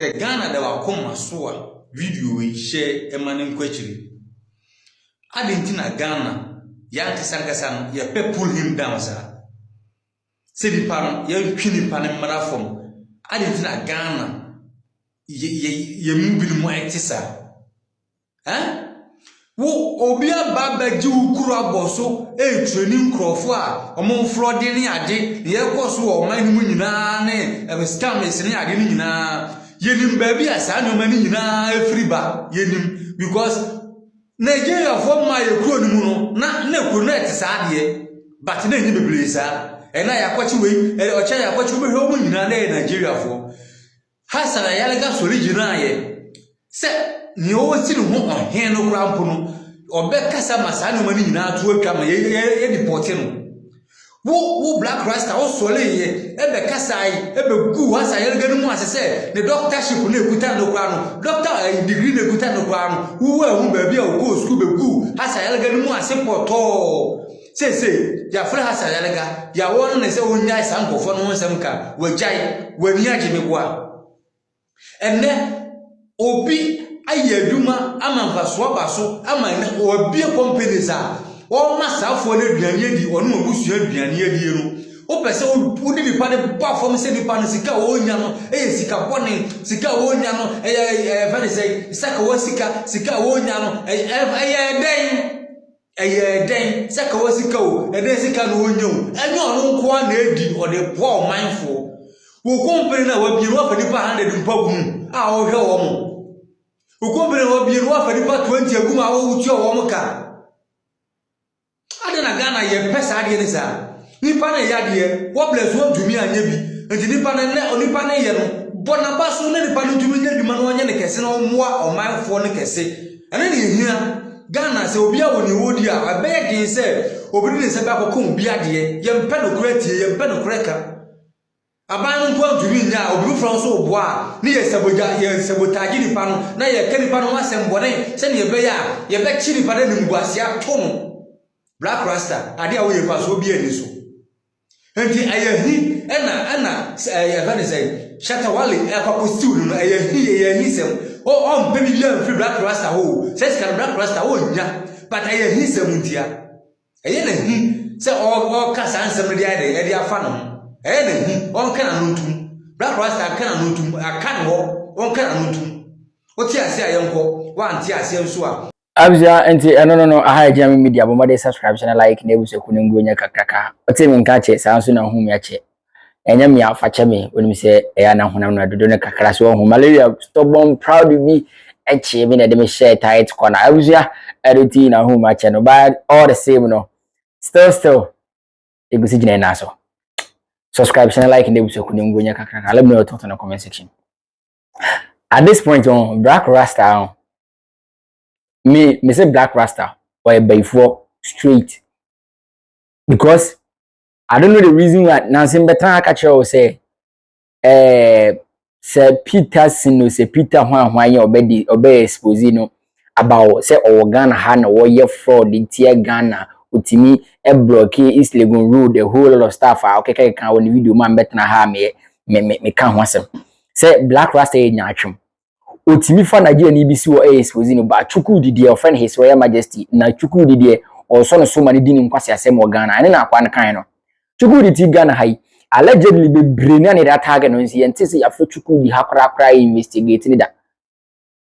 The Ghana that will come so video we share a man in question. I didn't in Ghana, young Sankasan, ya pull him down, sir. City pan, young Queen pan and marathon. I didn't in Ghana, ye moving more actisa. Eh? Wo obia baba ji ukura boso training crofo amon flooding ni ade ye koso o man mu nyina ne e scam ni ade ni nyina yenim ba bi asa no man nyina efriba yenim because Nigeria for my kuro ni mu no na kuro na etisa ade but na nyi bebre sa e na yakwachi we e o cha yakwachi we ho mu nyina na Nigeria for hasara yalega so original ye se ni o sinu ho ohen no krampo no obekasa masano mani nyina atu atwa ma ye deport no wo black raster wo sole ye ebekasa ai ebegu hasa yalega no mu asese ne doctorship na ekuta no kwa no doctor degree na ekuta no kwa no wo ahu ba bia wo go school begu hasa yalega no mu asepoto se ya fra hasa yalega ya wono ne se wonya sankofo no nsem ka wajai wani agimegwa enne obi aye adwuma amanfa so baso ama obi companies a o masafo na aduane di ono obusu aduane adi no o pese o di bipa ne ba fom se bipa no sika o nya no sika bone sika o nya no vani say saka o sika o nya no den saka o sika o den sika no o nya o enyo no nko na adi o de bo mindful wo company na wa bi ro fa nipa 100 mpa gum a o hwe wo mo ukombere obi no afani pa 20 aguma wo wuti o mo ka ade na Ghana ye pesa ade ni sa nipa na ya de wo bless wo dumi anya bi enti nipa na ye no bona baso na nipa no dumi nya duma no anya ne kese na omoa omanfo ne kese ene ne hia Ghana se obi a woni wodi a abeye din se obi ne se ba kokko obi ade ye mpe no kratie ye mpe no kreka aban nko adumi nya obi from so obo a ne ye sabotage ni pa no na ye kani pa no asembone se ne ye be ya ye be chiri pa ne ngwase ato no black raster ade a wo ye fa so obi ani so enti ayahi ana ye fa ne say Shatta Wale e pa postiu no ayahi sem o mpe bi am free black raster ho se ska black raster ho nya but ayahi sem ntia eye na hi se o ka sansem de ade afa no on kana nuntum black raster kana nuntum akan ho on kana nuntum oti ase ayenko wa anti ase nso a abia enti no aha jam media bo made subscribe channel like na ebuso kunu ngunya kakaka oti mi nka che sanso na hu mi ache enya mi afa che mi onim se eya na honam na dodo ne kakra so hu malaria stubborn proud to be eche mi na de me share tight corner abia editing na hu mi ache no but all the same no still egusi jina na so subscribe channel like and ebuso kunu ngunya kakaka let me know your thoughts in the comment section. At this point on black raster me say black raster or a bayfo straight because I don't know the reason why Nancy better catch you say say Peter Sino say Peter Hwan obey expose no about say Ghana ha na wo ye fraud in tier Ghana utimi e block East Legon Road the whole lot of stuff okay can on video man better na ha me can ho asem say black raster e nyatwem otimi fa Nigeria ni bisi wo expose no ba chuku didi e friend his royal majesty na chuku didi e o so no so mani dini nkwase asem wo Ghana ane na akwa kan no chuku didi Ghana hai allegedly be brain na that target no nsi ente se afro chuku di hakra investigate ni da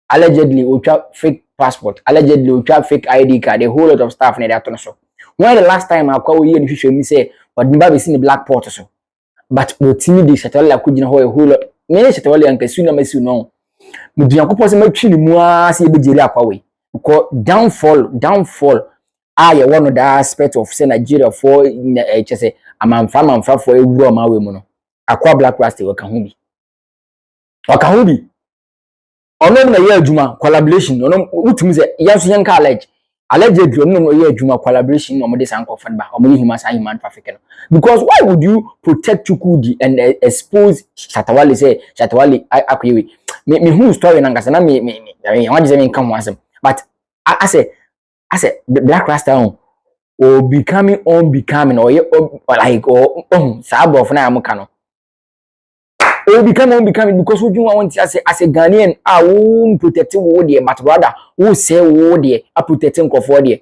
allegedly ocha fake passport allegedly ocha fake ID card a whole lot of stuff na that no so when the last time akwa wo ye ni hwehwe mi say odimba be si ni black port so but otimi di Shatta Wale akugina ho a whole lot me Shatta Wale ankasu na masu no muduan kopɔ se matwi ni mu a se ebejeri akwa we because downfall ye one of the aspect of say Nigeria for chese amanfa for ewuro ma we mu no akwa black raster waka ho bi ono na ye adwuma collaboration ono utumi se yanso yanka alleged ono no ye adwuma collaboration no mo de san kofa ba omo human trafficking because why would you protect Chukudi and expose Shatta Wale say Shatta Wale akwewe me who story nangasa na me wan say me kan ho asem but I say black raster or unbecoming or like sabo of na am kan no will become because we do want to say as a Ghanaian, I won't protect you there, but rather who say there, I protecting for there.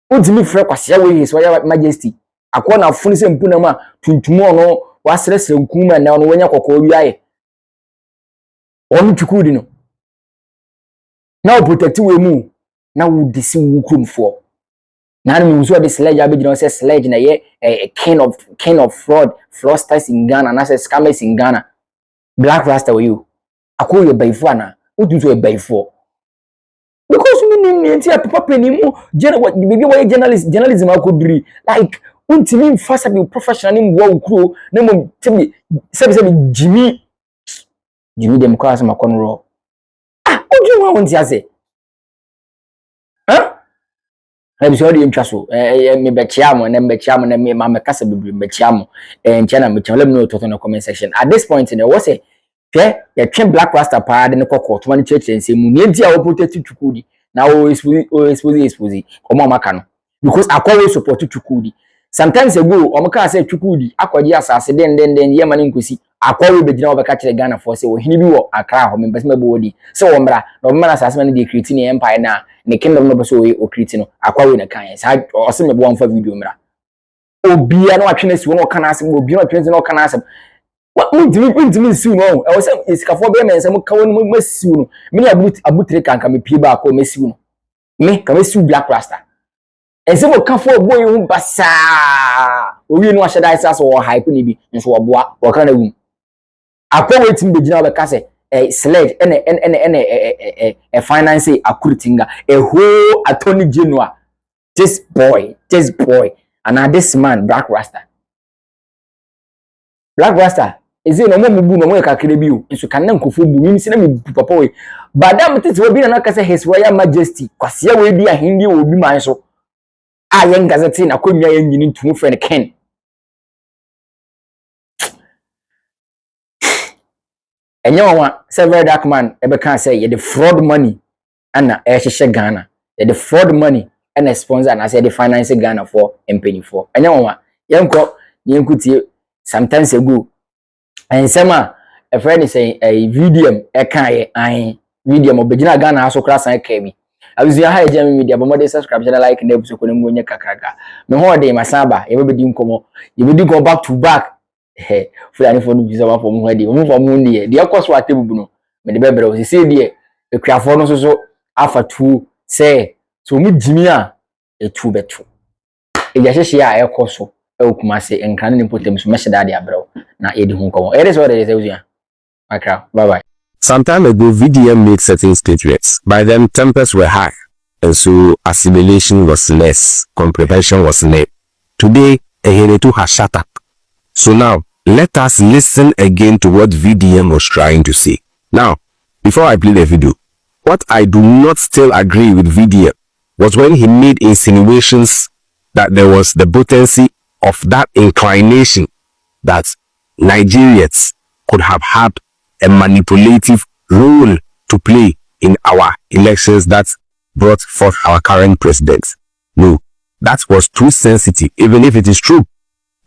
What's me for His Royal Majesty? I call now Funis and Punama to tomorrow was less than Kuma now when you call you. On to Kudino. Now protect you move. Now would the same room for. Now we saw this sledge, I be say sledge na ye a king of fraudsters in Ghana, and I say scammers in Ghana. Black Raster with you. I call you by four now. What do you by four? Because we need to papa anymore. Maybe why journalism I could be like until first be professional in world crew. No tell me Jimmy them cause my conroll. Ah, what do you want to say? Huh? I'm sorry, interested. Me bechiamo, and bechiamo, and me mama casa be bechiamo, and China, which let me know to the comment section. At this point, in the was a you train Black Raster parade in the court, one church and say, Munentia will protect to Chukudi. Now, expose. Come on, Macano. Because I always support Chukudi. Sometimes ago, Omaka said Chukudi, Aquadia Sass, then Yaman Inquisi. I call the general catch the Ghana for say, he knew a crowd, him, but my body. So, Ombra, no man as many the Cretin Empire now, in the kingdom of so or Cretino, I call in a kind. I also made one for video. Oh, be no actionist, one can ask him, will be no present or can ask him. What would you mean soon? I was saying, it's Cafobe and some common must soon. Many a boot can come pay back or miss soon. Me, come sue Black Raster. And some will come for a boy who bassa. We know what I say or hype be and so a boy or kind of room. I call it in the general casse a sledge and a finance a crutinga, a whole attorney general. This boy, and this man, Black Raster. Black Raster. Is it no more no more kakrebiu nso kanan kofu bu mi sina me papa we badam tete obi na kasa His Royal Majesty kwasia we bi ahindi obi man so a yen gazette na kwamia yen nyini ntumu friend Ken enye wa several dark man e be kan say the fraud money ana e hihye Ghana the fraud money and sponsor na say the finance Ghana for empany for enye wa yenko yenkutie sometimes ago. And Sama, a friend is saying a video, a kind, video, Obegina Ghana, so class and KB. I was your high German media, but more subscribe, like an episode when you kaka. No more day, my samba, everybody didn't come. You will go back to back. Hey, for any phone visa for Monday, move for Monday. The across what table, but the baby was say, dear, the craft so after two say, so me Jimia a 2 bedroom. If you say, I also. Kumase and can put them to measure that bro. Now, it is what it is. My crowd. Bye bye. Some time ago, VDM made certain statements. By then, tempers were high, and so assimilation was less, comprehension was less. Today, Eheretu has shut up. So now, let us listen again to what VDM was trying to say. Now, before I play the video, what I do not still agree with VDM was when he made insinuations that there was the potency of that inclination that Nigerians could have had a manipulative role to play in our elections that brought forth our current president. No, that was too sensitive. Even if it is true,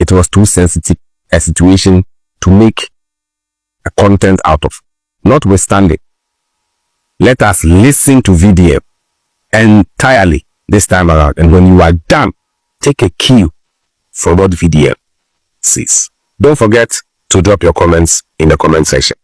it was too sensitive a situation to make a content out of. Notwithstanding, let us listen to VDM entirely this time around. And when you are done, take a cue for what VDM says. Don't forget to drop your comments in the comment section.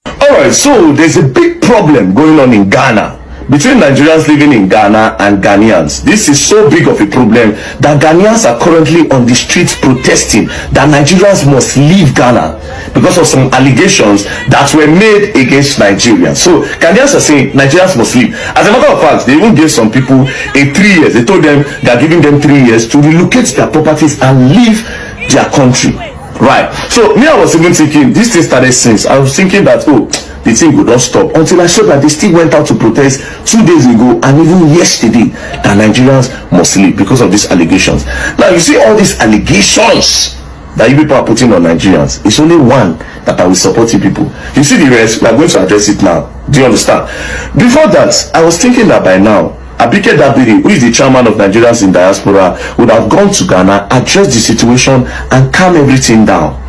Alright, so there's a big problem going on in Ghana between Nigerians living in Ghana and Ghanaians. This is so big of a problem that Ghanaians are currently on the streets protesting that Nigerians must leave Ghana because of some allegations that were made against Nigerians. So Ghanaians are saying Nigerians must leave. As a matter of fact, they even gave some people 3 years. They told them they are giving them 3 years to relocate their properties and leave their country. Right. So me, I was even thinking this thing started since. I was thinking that the thing would not stop until I saw that they still went out to protest 2 days ago and even yesterday that Nigerians must leave because of these allegations. Now you see all these allegations that you people are putting on Nigerians. It's only one that I will support you people. You see the rest, we are going to address it now. Do you understand? Before that, I was thinking that by now Abike Dabiri, who is the chairman of Nigerians in Diaspora, would have gone to Ghana, addressed the situation, and calm everything down.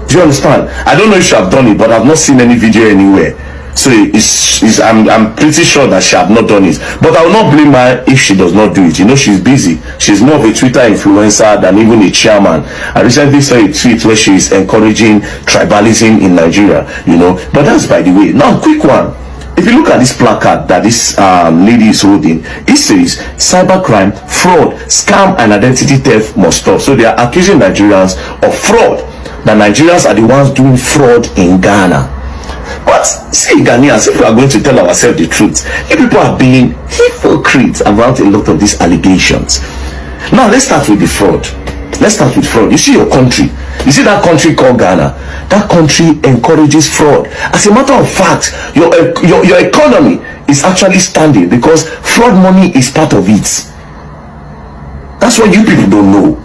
Do you understand? I don't know if she have done it, but I've not seen any video anywhere. So I'm pretty sure that she have not done it. But I will not blame her if she does not do it. You know, she's busy. She's more of a Twitter influencer than even a chairman. I recently saw a tweet where she is encouraging tribalism in Nigeria, you know. But that's by the way. Now, quick one. If you look at this placard that this lady is holding, it says cybercrime, fraud, scam and identity theft must stop. So they are accusing Nigerians of fraud. That Nigerians are the ones doing fraud in Ghana. But see, Ghanaians, if we are going to tell ourselves the truth, if people are being hypocrites about a lot of these allegations. Now let's start with the fraud. Let's start with fraud. You see your country. You see that country called Ghana. That country encourages fraud. As a matter of fact, your economy is actually standing because fraud money is part of it. That's what you people don't know.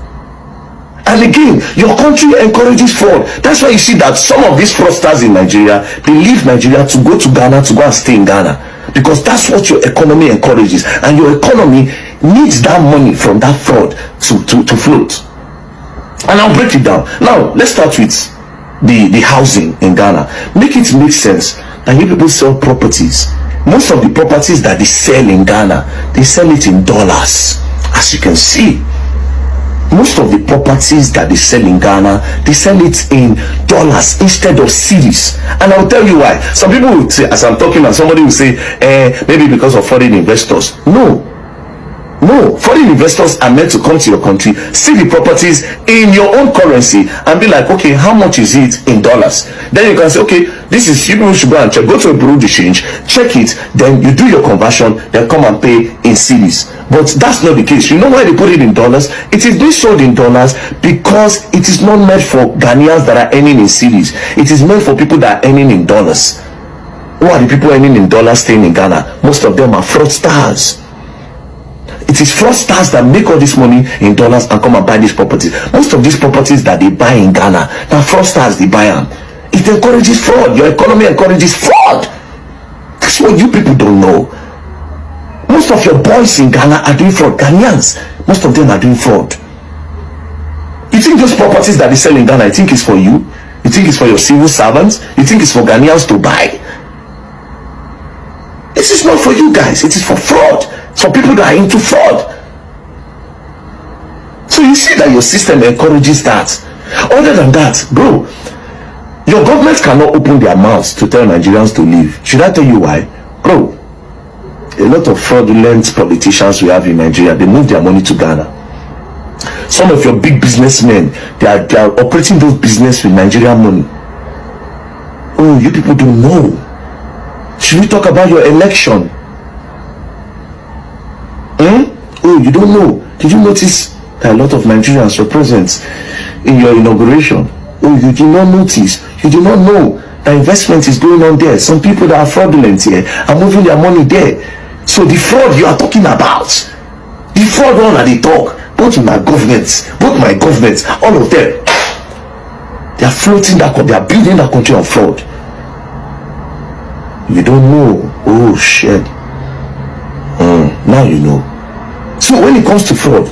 And again, your country encourages fraud. That's why you see that some of these fraudsters in Nigeria, they leave Nigeria to go to Ghana, to go and stay in Ghana. Because that's what your economy encourages. And your economy needs that money from that fraud to float. And I'll break it down. Now, let's start with the housing in Ghana. Make it make sense that you people sell properties. Most of the properties that they sell in Ghana, they sell it in dollars. As you can see, most of the properties that they sell in Ghana, they sell it in dollars instead of cedis. And I'll tell you why. Some people will say, as I'm talking, and somebody will say, maybe because of foreign investors. No, foreign investors are meant to come to your country, see the properties in your own currency, and be like, okay, how much is it in dollars? Then you can say, okay, this is, you people should go and check, go to a bureau de change, check it, then you do your conversion, then come and pay in cedis. But that's not the case. You know why they put it in dollars? It is being sold in dollars because it is not meant for Ghanaians that are earning in cedis. It is meant for people that are earning in dollars. Who are the people earning in dollars staying in Ghana? Most of them are fraudsters. It is fraudsters that make all this money in dollars and come and buy these properties. Most of these properties that they buy in Ghana, now fraudsters, they buy them. It encourages fraud. Your economy encourages fraud. That's what you people don't know. Most of your boys in Ghana are doing fraud. Ghanaians, most of them are doing fraud. You think those properties that they sell in Ghana, you think it's for you? You think it's for your civil servants? You think it's for Ghanaians to buy? This is not for you guys. It is for fraud. For people that are into fraud. So you see that your system encourages that. Other than that, bro, your government cannot open their mouths to tell Nigerians to leave. Should I tell you why? Bro, a lot of fraudulent politicians we have in Nigeria, they move their money to Ghana. Some of your big businessmen, they are operating those business with Nigerian money. Oh, you people don't know. Should we talk about your election? Oh, you don't know. Did you notice that a lot of Nigerians were present in your inauguration? Oh, you did not notice. You did not know that investment is going on there. Some people that are fraudulent here are moving their money there. So the fraud you are talking about, the fraud one that they talk, both my governments, all of them, they are floating that, they are building that country on fraud. You don't know. Oh shit. Now you know. So when it comes to fraud,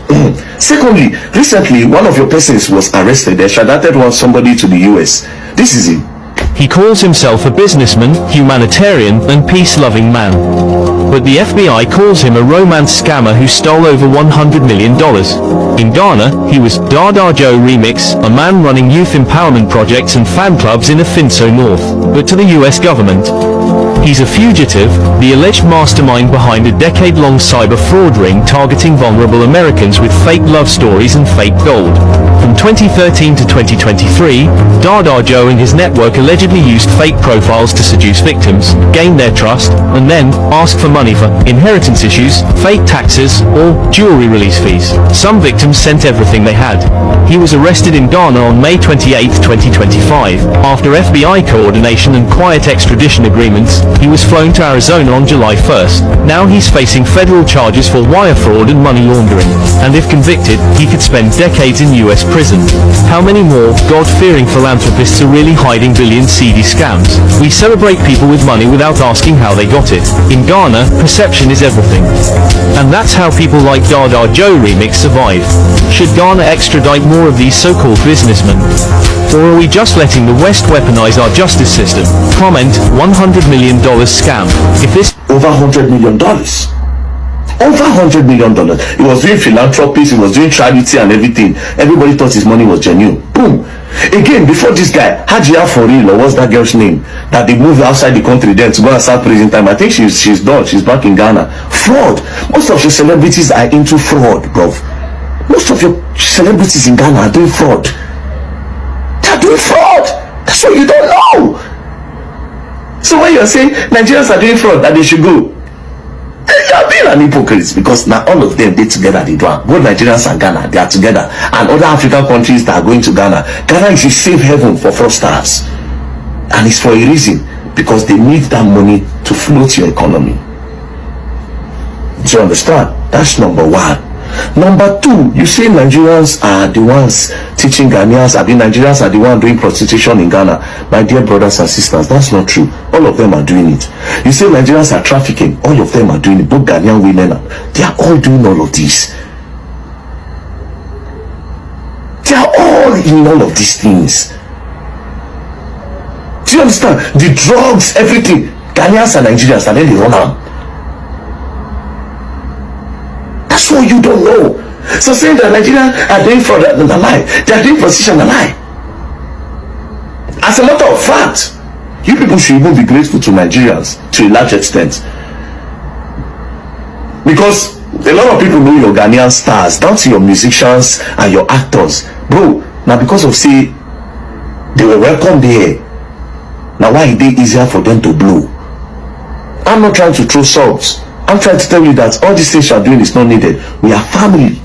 secondly, recently one of your persons was arrested. They extradited somebody to the US. This is him. He calls himself a businessman, humanitarian, and peace-loving man. But the FBI calls him a romance scammer who stole over $100 million. In Ghana, he was Dada Joe Remix, a man running youth empowerment projects and fan clubs in Afinso North, but to the US government. He's a fugitive, the alleged mastermind behind a decade-long cyber fraud ring targeting vulnerable Americans with fake love stories and fake gold. From 2013 to 2023, Dada Joe and his network allegedly used fake profiles to seduce victims, gain their trust, and then ask for money for inheritance issues, fake taxes, or jewelry release fees. Some victims sent everything they had. He was arrested in Ghana on May 28, 2025, after FBI coordination and quiet extradition agreements. He was flown to Arizona on July 1st. Now he's facing federal charges for wire fraud and money laundering. And if convicted, he could spend decades in US prison. How many more God-fearing philanthropists are really hiding billion seedy scams? We celebrate people with money without asking how they got it. In Ghana, perception is everything. And that's how people like Dada Joe Remix survive. Should Ghana extradite more of these so-called businessmen? Or are we just letting the West weaponize our justice system? Comment, $100 million scam. If this... Over $100 million. Over $100 million. He was doing philanthropy, he was doing charity and everything. Everybody thought his money was genuine. Boom. Again, before this guy, Hajia for real, or what's that girl's name? That they moved outside the country then to go and start prison time. I think she's done. She's back in Ghana. Fraud. Most of your celebrities are into fraud, bro. Most of your celebrities in Ghana are doing fraud. They're doing fraud. That's what you don't know. So when you're saying Nigerians are doing fraud, that they should go, you're being an hypocrite, because now all of them, they together, they do. Both Nigerians and Ghana, they are together. And other African countries that are going to Ghana. Ghana is a safe haven for fraudsters. And it's for a reason, because they need that money to float your economy. Do you understand? That's number one. Number two, you say Nigerians are the ones teaching Ghanaians, Nigerians are the ones doing prostitution in Ghana. My dear brothers and sisters, that's not true. All of them are doing it. You say Nigerians are trafficking, all of them are doing it. Both Ghanaian women, they are all doing all of this. They are all in all of these things. Do you understand? The drugs, everything. Ghanaians and Nigerians, and then they run out. That's what you don't know. So saying that Nigerians are doing fraud, a lie. They are doing prostitution, a lie. As a matter of fact, you people should even be grateful to Nigerians to a large extent, because a lot of people know your Ghanaian stars, down to your musicians and your actors, bro. Now because of say they were welcome there, now why it is easier for them to blow? I'm not trying to throw salt. I'm trying to tell you that all these things you are doing is not needed. We are family.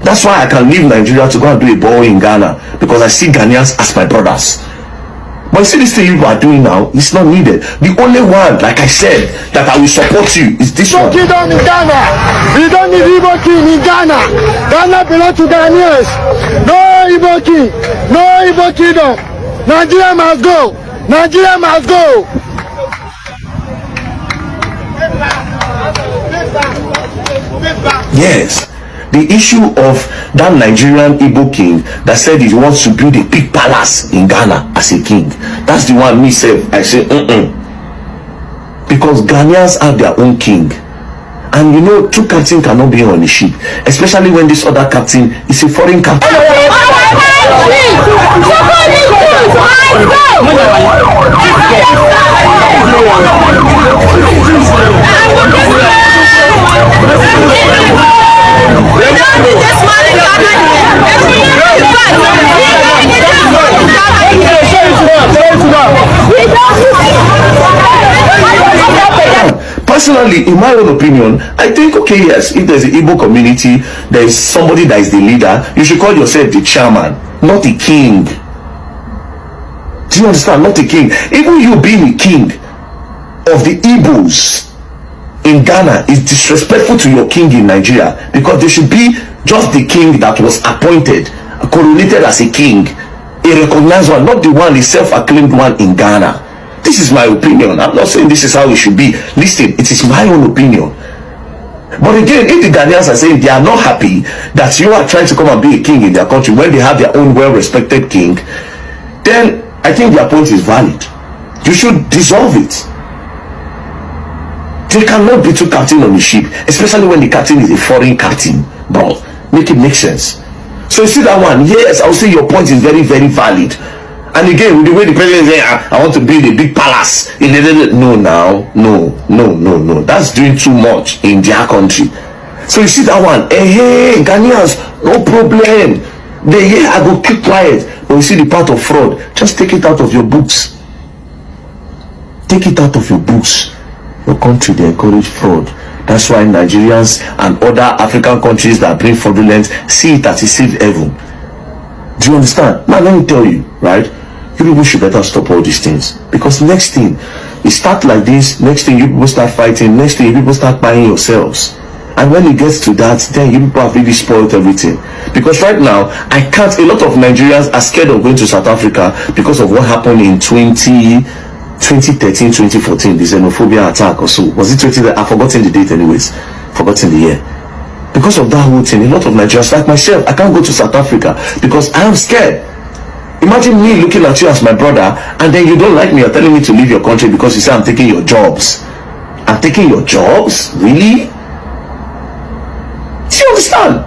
That's why I can leave Nigeria to go and do a ball in Ghana, because I see Ghanaians as my brothers. But you see, this thing you are doing now, it's not needed. The only one, like I said, that I will support you is this one. In Ghana. We don't need Igbo king in Ghana. Ghana belongs to Ghanaians. No Igbo king. No Igbo kingdom. Nigeria must go. Nigeria must go. Yes, the issue of that Nigerian Igbo king that said he wants to build a big palace in Ghana as a king. That's the one me say. I say, because Ghanaians have their own king. And you know, two captains cannot be on the ship, especially when this other captain is a foreign captain. Personally, in my own opinion, I think, okay, yes, if there's an Igbo community, there is somebody that is the leader, you should call yourself the chairman, not the king. Do you understand? Not the king. Even you being the king of the Igbos in Ghana is disrespectful to your king in Nigeria, because there should be just the king that was appointed, coronated as a king, a recognized one, not the one, the self-acclaimed one in Ghana. This is my opinion. I'm not saying this is how it should be. Listen, it is my own opinion. But again, if the Ghanaians are saying they are not happy that you are trying to come and be a king in their country when they have their own well-respected king, then I think their point is valid. You should dissolve it. There cannot be two captains on the ship, especially when the captain is a foreign captain, bro. Make it make sense. So you see that one? Yes, I would say your point is very, very valid. And again, with the way the president is saying, I want to build a big palace. No. That's doing too much in their country. So you see that one? Hey, Ghanaians, no problem. I go keep quiet. But you see the part of fraud, just take it out of your books. Take it out of your books. Your country, they encourage fraud. That's why Nigerians and other African countries that bring fraudulent see it as a safe haven. Do you understand? Now let me tell you, right? You people should better stop all these things, because next thing it starts like this, next thing you people start fighting, next thing you people start buying yourselves. And when it gets to that, then you people have really spoiled everything. Because right now, a lot of Nigerians are scared of going to South Africa because of what happened in 2013, 2014, the xenophobia attack or so. Was it 20? I've forgotten the date anyways. Forgotten the year. Because of that whole thing, a lot of Nigerians, like myself, I can't go to South Africa because I am scared. Imagine me looking at you as my brother, and then you don't like me, you're telling me to leave your country because you say I'm taking your jobs. I'm taking your jobs? Really? Do you understand?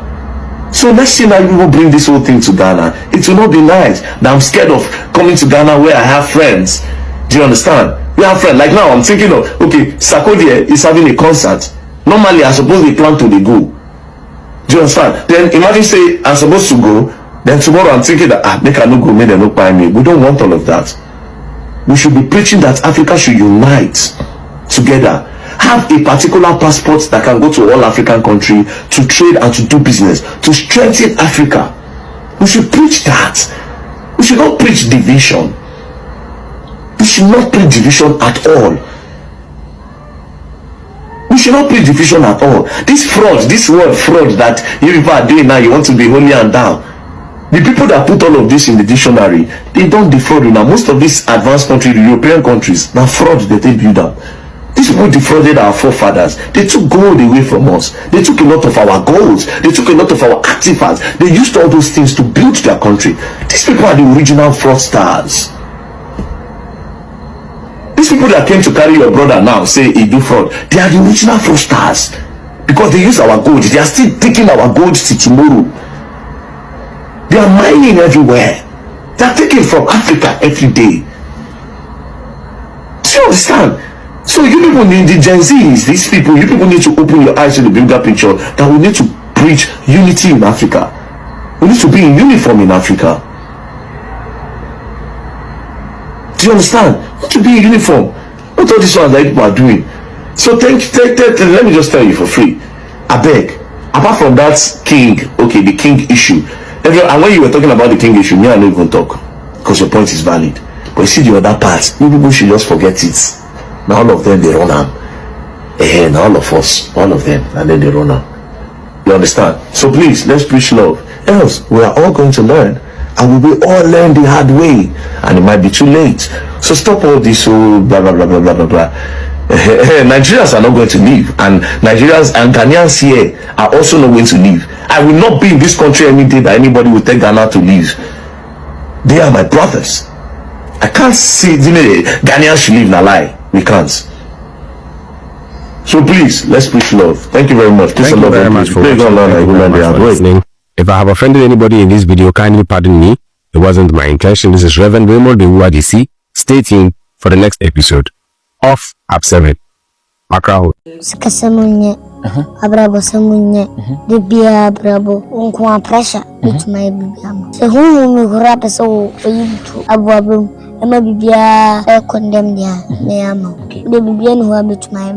So let's see now you will bring this whole thing to Ghana. It will not be nice. That I'm scared of coming to Ghana where I have friends. Do you understand? We have friends. Like now I'm thinking of, okay, Sarkodie is having a concert. Normally I suppose we plan to go. Do you understand? Then imagine say I'm supposed to go. Then tomorrow I'm thinking that they cannot go, maybe they don't buy me. We don't want all of that. We should be preaching that Africa should unite together. Have a particular passport that can go to all African countries to trade and to do business, to strengthen Africa. We should preach that. We should not preach division. We should not preach division at all. We should not preach division at all. This fraud, this word fraud that you people are doing now, you want to be holy and down. The people that put all of this in the dictionary, they don't defraud you now. Most of these advanced countries, the European countries, now fraud that they build up. These people defrauded our forefathers. They took gold away from us. They took a lot of our golds. They took a lot of our artifacts. They used all those things to build their country. These people are the original fraudsters. These people that came to carry your brother now say he do fraud. They are the original fraudsters because they use our gold. They are still taking our gold to tomorrow. They are mining everywhere. They are taking from Africa every day. Do you understand? So you people need, the Gen Zs, these people, you people need to open your eyes to the bigger picture that we need to preach unity in Africa. We need to be in uniform in Africa. Do you understand? We need to be in uniform. What all these ones that people are doing. So let me just tell you for free. I beg. Apart from that king, okay, the king issue. And when you were talking about the king issue, me I don't even talk because your point is valid. But you see the other part, you people should just forget it. Now all of them they run am. And all of us, all of them, and then they run am. You understand? So please, let's preach love. Else, we are all going to learn, and we will all learn the hard way, and it might be too late. So stop all this blah blah blah blah blah blah blah. Nigerians are not going to leave, and Nigerians and Ghanaians here are also not going to leave. I will not be in this country any day that anybody will take Ghana to leave. They are my brothers. I can't see Ghanaians should leave, na lie. We can't. So please, let's preach love. Thank you very much. Thank you very much for listening. If I have offended anybody in this video, kindly pardon me. It wasn't my intention. This is Reverend Raymond Dewua DC. Stay tuned for the next episode of App 7. Accra. Sikasamunye, abrabo samunye, debia abrabo, unkwa pressure, which my bibiam. So who me grab so oyitu abwabum, ema bibia condemn dia, neama. The bibian who are bit my.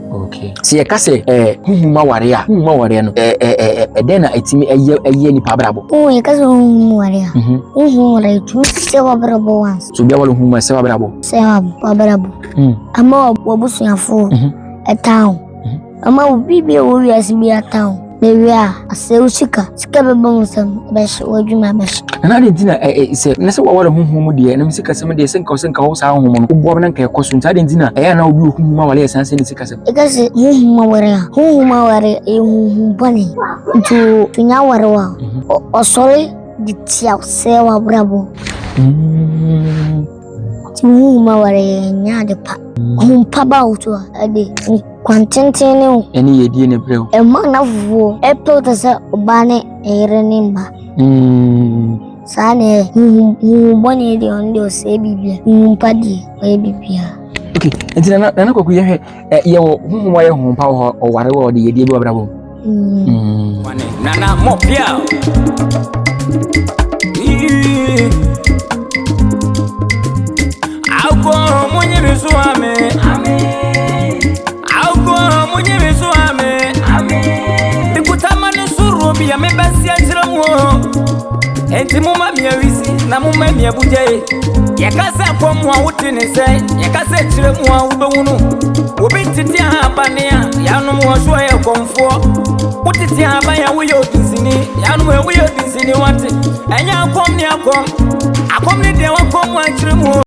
Okay. See, I can say, whom warrior no, then it's me a year ni pabrabo. Oh, you can say warrior. Who are you? Say wabrabo once. So be able to say wabrabo. Say wabrabo. I'm more wabusia for a town. I'm a baby warriors be a town. Maybe I say Ushika, Scababonsum, Bash, or you my bash. And I didn't say, let's what whom dear, and I'm sick as somebody sink or sink house home, who born and care costumes. I didn't dinner. I know you whom more less and send sick as a because whom bunny to Nawarwa or sorry, the Tiao Sewa Bravo. To whom our Yadapa, whom Paba to a day. Quantentino any idea in a brew. A man of war, a protester, Obane, a renimba. Sane, who bonny the only say Bibia, whom Paddy, a Bibia. Okay, and then I know we have whom I home power or whatever the idea of Bravo. Nana Mopia. I'll go home when you miss me. Ame, ikutamani suru biya me basi ajira mo. enti muma miawisi na muma miabuje yakasa kwa mwa wuti ne se yakasa chire mwa ubewunu obi titi abania yanu mwa so ye komfo utiti abaya wo yo disini yanu mwa wo yo disini wate enya akom ni de wakom wa chire mu